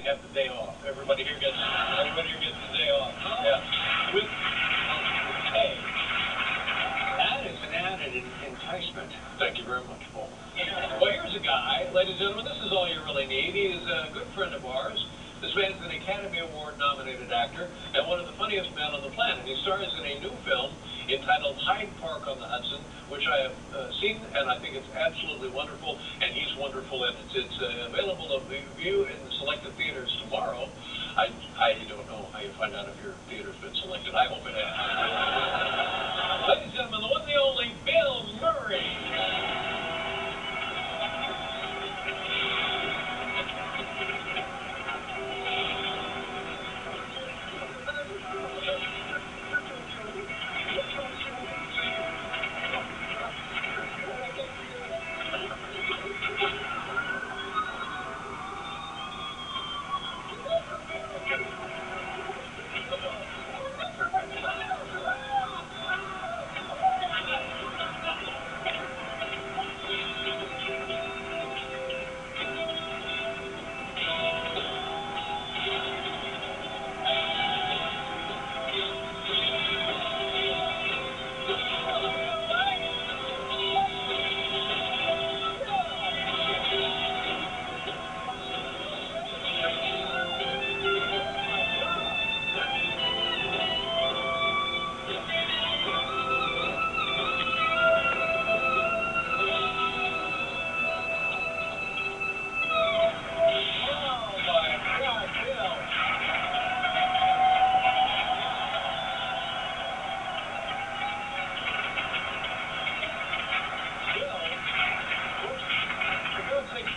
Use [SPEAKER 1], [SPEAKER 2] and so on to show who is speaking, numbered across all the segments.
[SPEAKER 1] have the day off. Everybody here gets the day off. Yeah. With pay. That is an added enticement. Thank you very much, Paul. Well, here's a guy, ladies and gentlemen, this is all you really need. He is a good friend of ours. This man is an Academy Award-nominated actor and one of the funniest men on the planet. He stars in a new film entitled Hyde Park on the Hudson, which I have seen, and I think it's absolutely wonderful, and he's wonderful in it. It's available to view in selected theaters tomorrow. I don't know how you find out if your theater's been selected. I hope it has. Ladies and gentlemen, the one and the only Bill Murray.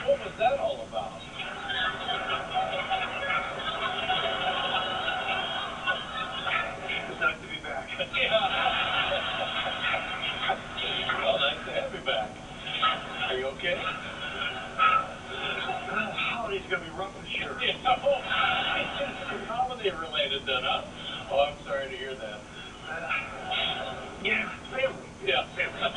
[SPEAKER 1] What was that all about? It's nice to be back. Yeah. Well, nice to have you back. Are you okay? Holiday's going to be rough this year. Yeah. It's holiday related then, huh? Oh, I'm sorry to hear that. Yeah, family. Yeah, family.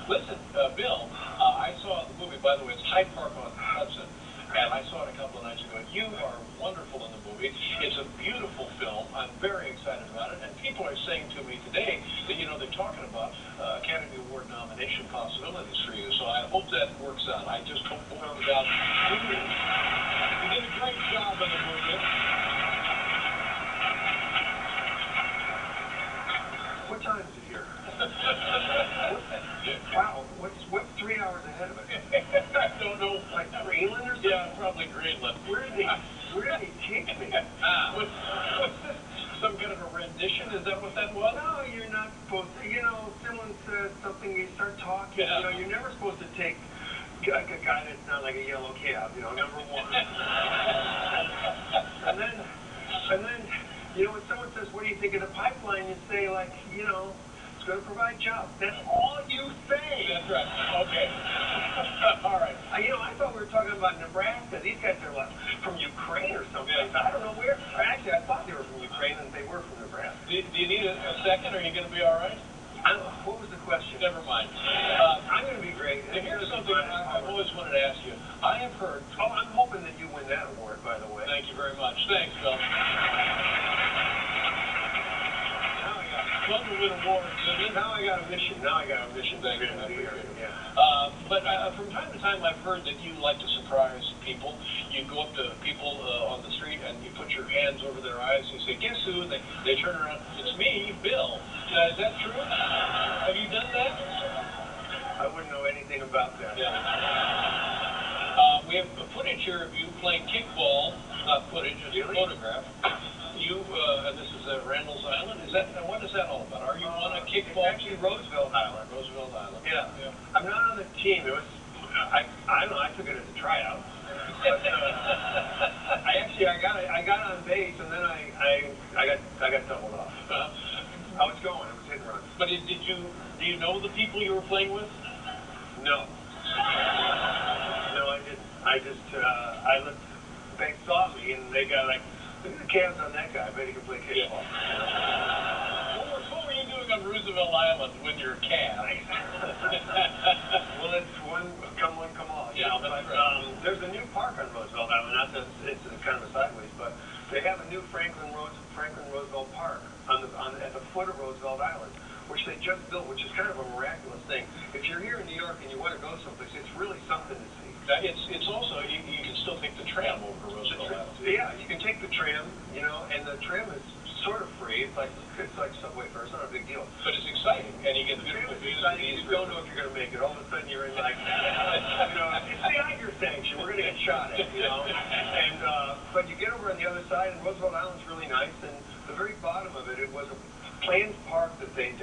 [SPEAKER 1] Listen, Bill, I saw the movie, by the way, it's Hyde Park on Hudson, and I saw it a couple of nights ago. You are wonderful in the movie. It's a beautiful film. I'm very excited about it, and people are saying to me today that, you know, they're talking about Academy Award nomination possibilities for you, so I hope that works out. I just hope it works out. You did a great job in the movie. What time is it here? Wow, what's 3 hours ahead of it? I don't know. Like Greenland or something? Yeah, probably Greenland. Where did they take me? Was this some kind of a rendition? Is that what that was? No, you're not supposed to. You know, someone says something, you start talking. Yeah. You know, you're never supposed to take like a guy that's not like a yellow cab, you know, number one. and then, you know, when someone says, what do you think of the pipeline, you say, like, you know, it's going to provide jobs. That's all you say. That's right. Okay. All right. You know, I thought we were talking about Nebraska. These guys are like from Ukraine or something. Yeah. I don't know where. Actually, I thought they were from Ukraine and they were from Nebraska. Do you need a second? Are you going to be all right? What was the question? Never mind. I'm going to be great. And here's something I've always wanted to ask you. I have heard... Oh, I'm hoping that you win that award, by the way. Thank you very much. Thanks, Bill. Fun to win awards. Now I got a mission. Thank you. Yeah. But from time to time, I've heard that you like to surprise people. You go up to people on the street and you put your hands over their eyes and you say, "Guess who?" And they turn around. It's me, Bill. Is that true? Have you done that? I wouldn't know anything about that. Yeah. We have footage here of you playing kickball. Not footage, it's a photograph. You, and this is Randall's Island. What is that all about? Are you on a kickball? It's actually Roosevelt Island. Roosevelt Island. Yeah. I'm not on the team. It was, I don't know, I took it as a tryout. But, I got on base and then I got doubled off. I was going. It was hit and run. But do you know the people you were playing with? No. No, I didn't. They saw me and they got like, look at the calves on that guy. I bet he can play kickball. Yeah. What were you doing on Roosevelt Island when you're a cab?
[SPEAKER 2] Well, it's come all.
[SPEAKER 1] Yeah,
[SPEAKER 2] but there's a new park on Roosevelt Island. Not that it's kind of a sideways, but they have a new Franklin Roosevelt Park at the foot of Roosevelt Island, which they just built, which is kind of a miraculous thing. If you're here in New York and you want to go someplace, it's really something to see.
[SPEAKER 1] It's also, you can still take the tram over to Roosevelt Island.
[SPEAKER 2] Yeah, you can take the tram, and the tram is sort of free. It's like subway fare. It's not a big deal.
[SPEAKER 1] But it's exciting, and you get beautiful views of these.
[SPEAKER 2] You don't know if you're going to make it. All of a sudden you're in it's the Iger sanction. We're going to get shot at, And but you get over on the other side, and Roosevelt Island's really nice. And the very bottom of it was a planned park that they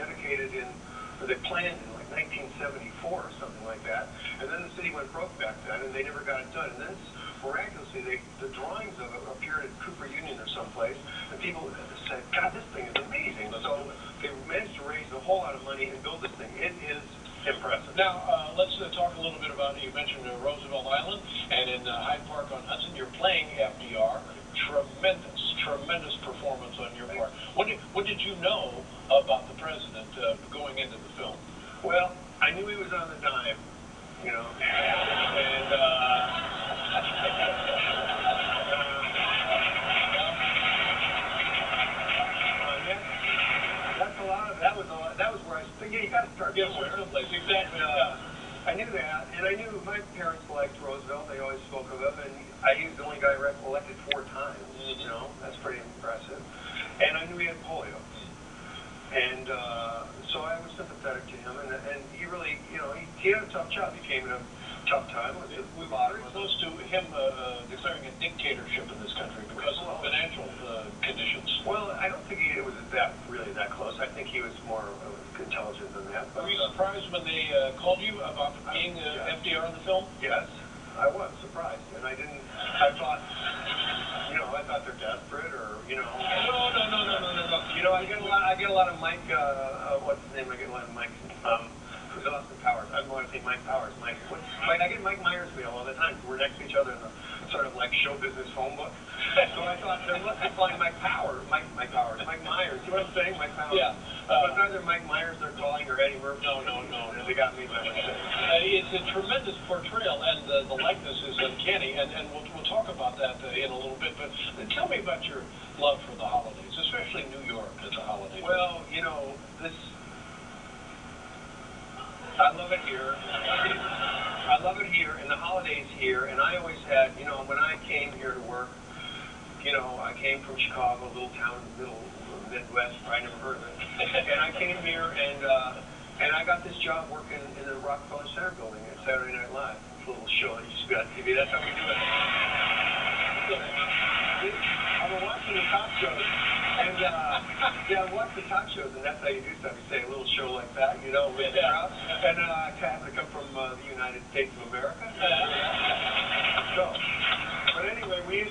[SPEAKER 2] planned in like 1974 or something like that. And then the city went broke back then, and they never got it done. And then miraculously, the drawings of it appeared at Cooper Union or someplace, and people said, God, this thing is amazing. So they managed to raise a whole lot of money and build this thing. It is impressive.
[SPEAKER 1] Now, let's talk a little bit about, you mentioned Roosevelt Island, and in Hyde Park on Hudson, you're playing FDR. Tremendous performance on your part. What did you know about the president going into the film?
[SPEAKER 2] Well, I knew he was on the dime, and that was where I said, yeah, you got to start
[SPEAKER 1] someplace. Exactly.
[SPEAKER 2] I knew that, and I knew my parents liked Roosevelt. They always spoke of him, and he was the only guy elected 4 times. That's pretty impressive. And I knew he had polio, and so I was sympathetic to him. And he really, he had a tough job. He came in a tough time.
[SPEAKER 1] We were very close to him declaring a dictatorship in this country because of the financial conditions.
[SPEAKER 2] Well, I don't think it was really that close. I think he was more intelligent than that.
[SPEAKER 1] Were you surprised when they called you about being FDR in the film?
[SPEAKER 2] Yes, I was surprised, and I thought they're desperate, or No. I get a lot of Mike. What's his name? I get a lot of Mike. Who's Austin Powers? I want to say Mike Powers. I get Mike Myers mail all the time. We're next to each other in the sort of like show business phone book. So I thought they must be calling Mike Myers. You know what I'm saying? Mike Powers.
[SPEAKER 1] Yeah.
[SPEAKER 2] But it's either Mike Myers they're calling or Eddie Murphy.
[SPEAKER 1] No.
[SPEAKER 2] They got me by mistake.
[SPEAKER 1] It's a tremendous portrayal, and the likeness is uncanny, and we'll talk about that in a little bit. But tell me about your love for the holidays, especially New York as a holiday.
[SPEAKER 2] Well, I love it here. I love it here, and the holidays here. And I always had, when I came here to work, I came from Chicago, a little town in the middle of the Midwest. I never heard of it. And I came here, and I got this job working in the Rockefeller Center building at Saturday Night Live. It's a little show that used to be on TV. That's how we do it. I've been watching the talk shows, and I watch the talk shows, and that's how you do stuff. You say a little show like that, with the crowd. And I happen to come from the United States of America. So, but anyway, we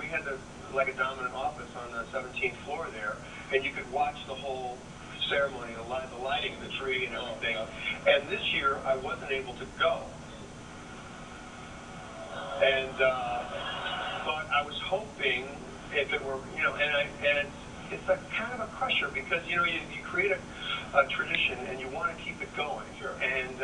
[SPEAKER 2] had like a dominant office on the 17th floor there, and you could watch the whole ceremony, the lighting of the tree and everything. And this year, I wasn't able to go. And but I was hoping if it were, and it's a kind of a crusher because you create a tradition and you want to keep it going.
[SPEAKER 1] Sure.
[SPEAKER 2] And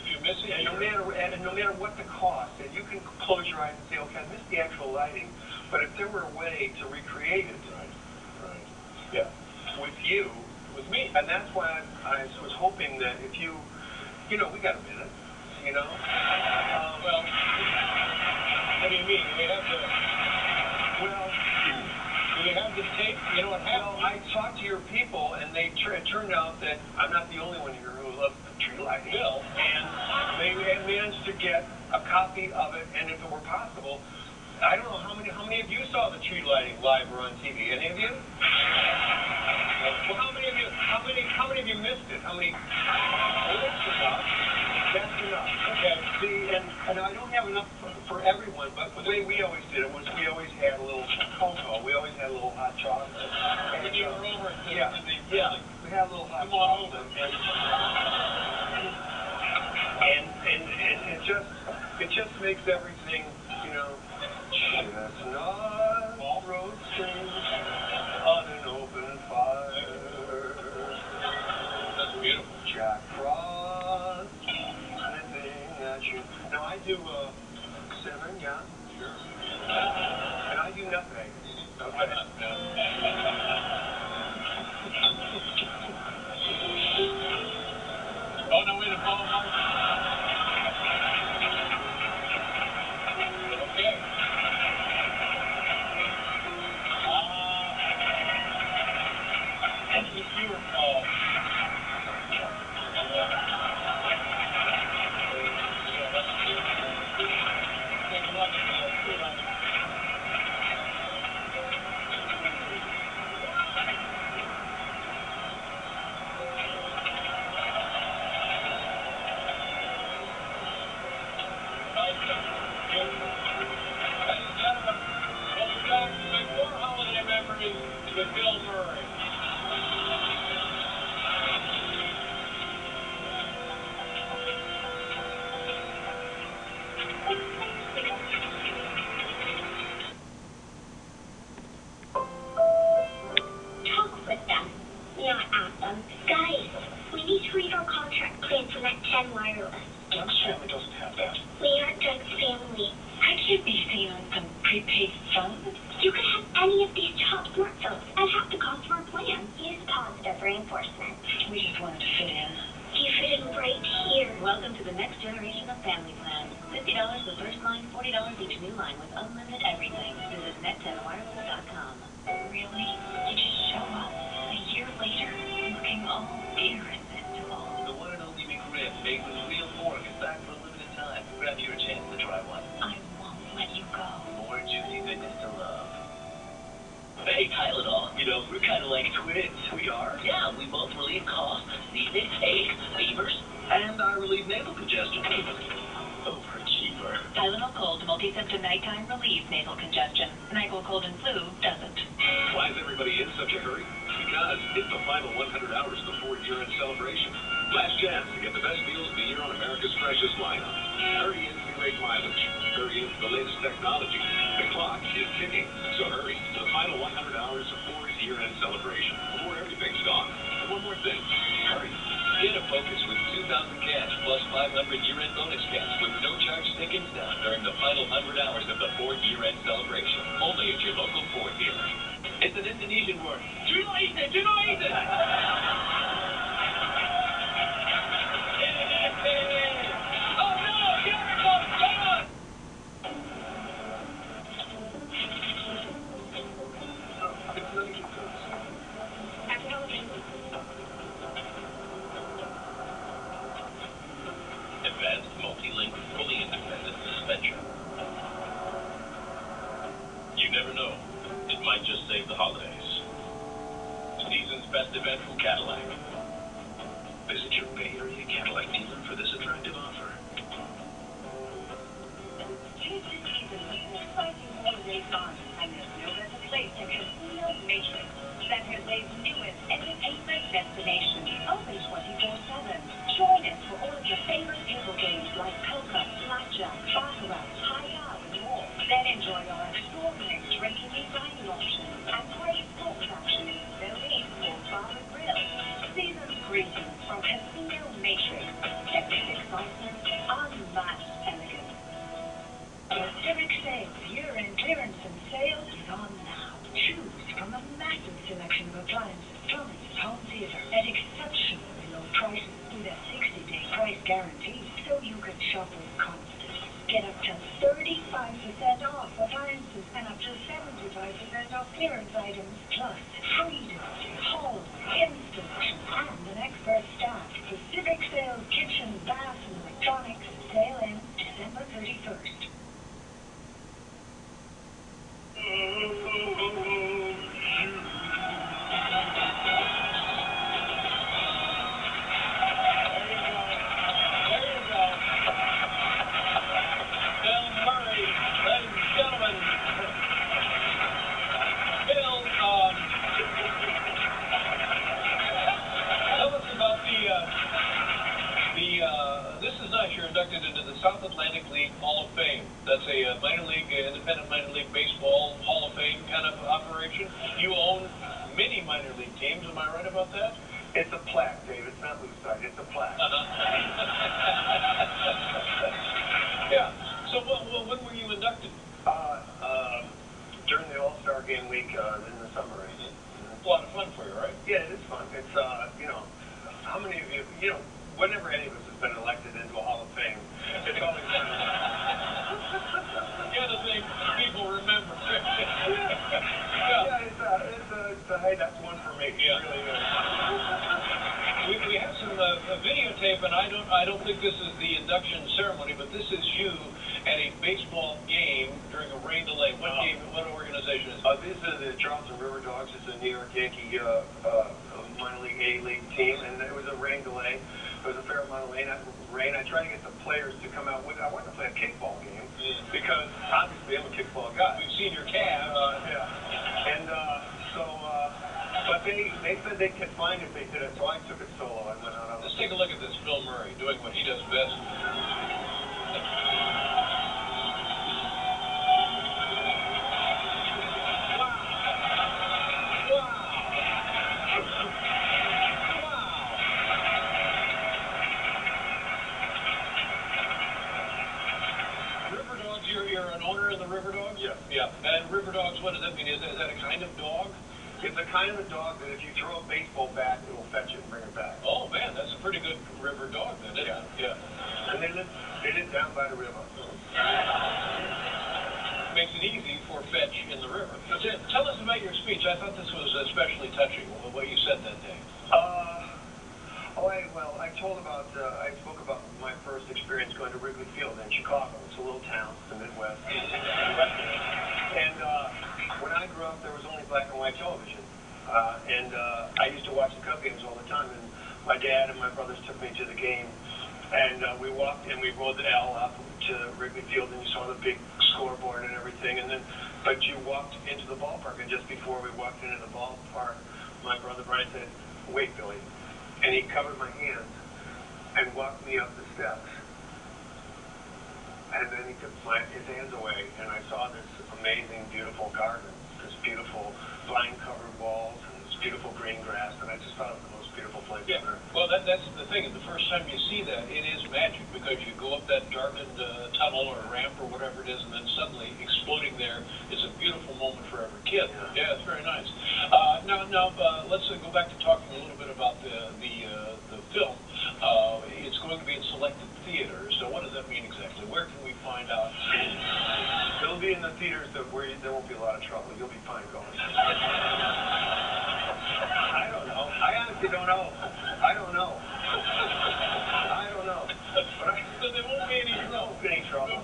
[SPEAKER 1] you miss it.
[SPEAKER 2] And no matter what the cost, and you can close your eyes and say, okay, I missed the actual lighting, but if there were a way to recreate it,
[SPEAKER 1] right,
[SPEAKER 2] yeah, with you,
[SPEAKER 1] with me,
[SPEAKER 2] and that's why I was hoping that if you, we got a minute,
[SPEAKER 1] well, what do you mean? We have the. Well, do you have the tape? You know what happened?
[SPEAKER 2] Well, I talked to your people, and it turned out that I'm not the only one here who loves the tree lighting.
[SPEAKER 1] Bill.
[SPEAKER 2] And they had managed to get a copy of it, and if it were possible, I don't know how many of you saw the tree lighting live or on TV. Any of you? Well, how many of you missed it? How many? That's enough. That's enough. Okay. See, and I don't have enough for everyone, but the way we always did it was we always had a little cocoa. We always had a little hot chocolate.
[SPEAKER 1] When you were over at
[SPEAKER 2] yeah, we had a little hot chocolate. And it just makes everything, chestnut roasting on an open fire. do 7, yeah.
[SPEAKER 1] Sure.
[SPEAKER 2] And I do nutmeg. Okay.
[SPEAKER 1] Oh, no way to follow Mark. Okay. What's this viewer call? Take a look at the with Bill Murray.
[SPEAKER 3] Talk with them, not at them. Guys, we need to read our contract plan for that 10 wireless.
[SPEAKER 1] Doug's family doesn't have that.
[SPEAKER 3] We aren't Doug's family.
[SPEAKER 4] Could you be seen on some prepaid phone?
[SPEAKER 3] You could have any of these top smartphones and have the cost of our plan. Use positive reinforcement.
[SPEAKER 4] We just wanted to fit in.
[SPEAKER 3] You fit in right here.
[SPEAKER 4] Welcome to the next generation of family plans. $50 the first line, $40 each new line with unlimited everything. Visit net10wireless.com. Really? You just show up a year later looking all irresistible.
[SPEAKER 5] The one and only McRib made with real pork is back for a limited time. Grab your chance to try one.
[SPEAKER 4] I won't let you go.
[SPEAKER 5] More juicy goodness to love. Hey, Tylenol. You know, we're kind of like twins. We are? Yeah, we both relieve cough, sneezing, ache, fevers, and I relieve nasal congestion. Overcheaper.
[SPEAKER 4] Tylenol Cold multi-symptom nighttime relieves nasal congestion. NyQuil Cold and Flu doesn't.
[SPEAKER 6] Why is everybody in such a hurry? Because it's the final 100 hours before year-end celebration. Last chance to get the best deals of the year on America's freshest lineup. Hurry in to great mileage. Hurry in to the latest technology. The clock is ticking, so hurry to the final 100 hours before year-end celebration, before everything's gone. And one more thing, hurry.
[SPEAKER 5] Get a Focus with 2,000 cash plus 500 year-end bonus cash with no charge stickings down during the final 100 hours of the Ford year-end celebration. Only at your local Ford dealer. It's an Indonesian word.
[SPEAKER 1] Do not eat it! Do not eat it! Oh no! Here it comes! Come on!
[SPEAKER 5] Advanced multi-link fully independent suspension. You never know. It might just save the holidays. Season's best event from Cadillac. Visit your Bay Area Cadillac dealer for this attractive offer.
[SPEAKER 4] Choose the season with an exciting holiday fun, and there's no better place than Casino Matrix, Sanjose's newest entertainment destination, open 24/7. Join us for all of your favorite table games like poker, blackjack, baccarat, high-out, and more. Then enjoy our extraordinary drinking and dining options and great sports action, building for bar and grill. Season's greetings from Casino Matrix. Epic excitement, unmatched elegance. Pacific Sales year-end clearance and sales is on now. Choose from a massive selection of appliances, furnace, home theater at exceptionally low prices with a 60-day price guarantee, so you can shop with confidence. Get up to 35% off appliances and up to 75% off clearance items, plus free delivery, home, installation, and an expert staff. Pacific Sales Kitchen, Bath, and Electronics. Sale ends December 31st.
[SPEAKER 1] That's a minor league, independent minor league baseball Hall of Fame kind of operation. You own many minor league teams, am I right about that?
[SPEAKER 2] It's a plaque, Dave. It's not lucite. It's a plaque.
[SPEAKER 1] Yeah. So when were you inducted?
[SPEAKER 2] During the All-Star Game week in the summer.
[SPEAKER 1] A lot of fun for you, right?
[SPEAKER 2] Yeah, it is fun. It's, how many of you, whenever any of us has been elected into a Hall of Fame, it's always fun.
[SPEAKER 1] The other thing people remember.
[SPEAKER 2] Yeah, hey, that's one for me.
[SPEAKER 1] Yeah.
[SPEAKER 2] It really is.
[SPEAKER 1] We have some videotape, and I don't think this is the induction ceremony, but this is you at a baseball game during a rain delay. What game? What organization is it?
[SPEAKER 2] This is the Charleston River Dogs. It's a New York Yankee minor league A-league team, and it was a rain delay. There was a fair amount of rain. I tried to get the players to come out with. I wanted to play a kickball game because obviously I'm a kickball guy.
[SPEAKER 1] We've seen your calves.
[SPEAKER 2] Yeah. And but they said they could find if they did it, so I took it solo. I went out on.
[SPEAKER 1] Let's take a look at this. Bill Murray doing what he does best. You're an owner of the River Dogs?
[SPEAKER 2] Yeah.
[SPEAKER 1] Yeah. And River Dogs, what does that mean? Is that a kind of dog?
[SPEAKER 2] It's a kind of a dog that if you throw a baseball bat, it will fetch it and bring it back.
[SPEAKER 1] Oh, man, that's a pretty good river dog then, isn't it? Yeah.
[SPEAKER 2] And they live down by the river.
[SPEAKER 1] Makes it easy for fetch in the river. Tell us about your speech. I thought this was especially touching, what you said that day.
[SPEAKER 2] I spoke about my first experience going to Wrigley Field in Chicago. It's a little town in the Midwest. And when I grew up, there was only black and white television. And I used to watch the Cub games all the time. And my dad and my brothers took me to the game. And we walked and we rode the L up to Wrigley Field, and you saw the big scoreboard and everything. But you walked into the ballpark, and just before we walked into the ballpark, my brother Brian said, "Wait, Billy." And he covered my hands and walked me up the steps. And then he took his hands away, and I saw this amazing, beautiful garden, this beautiful vine-covered walls, and this beautiful green grass, and I just thought it was the most beautiful place on earth.
[SPEAKER 1] Well, that's the thing. The first time you see that, it is magic, because you go up that darkened tunnel or ramp or whatever it is, and then suddenly exploding there is a beautiful moment for every kid. Yeah, it's very nice. Now, let's go back to talking a little bit about the film. It's going to be in selected theaters. So what does that mean exactly? Where can we find out?
[SPEAKER 2] It'll be in the theaters where there won't be a lot of trouble. You'll be fine going. I don't know. I honestly don't know. I don't know. But
[SPEAKER 1] So there won't be any
[SPEAKER 2] trouble.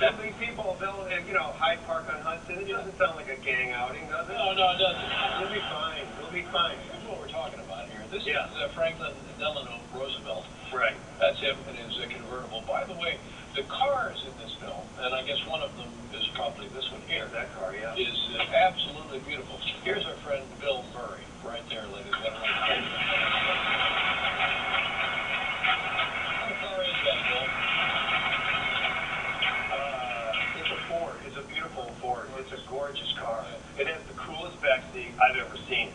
[SPEAKER 2] There'll be people, Hyde Park on Hudson. It doesn't sound like a gang outing, does it?
[SPEAKER 1] No, it doesn't.
[SPEAKER 2] You'll be fine. You'll be fine.
[SPEAKER 1] This is what we're talking about here. This
[SPEAKER 2] Yeah.
[SPEAKER 1] is Franklin Delano Roosevelt.
[SPEAKER 2] Right.
[SPEAKER 1] That's him in his convertible. By the way, the cars in this film, and I guess one of them is probably this one here,
[SPEAKER 2] That car, yeah.
[SPEAKER 1] is absolutely beautiful. Here's our friend Bill Murray, right there, ladies and gentlemen. What car is that, Bill?
[SPEAKER 2] It's a Ford. It's a beautiful Ford. It's a gorgeous car. It has the coolest backseat I've ever seen.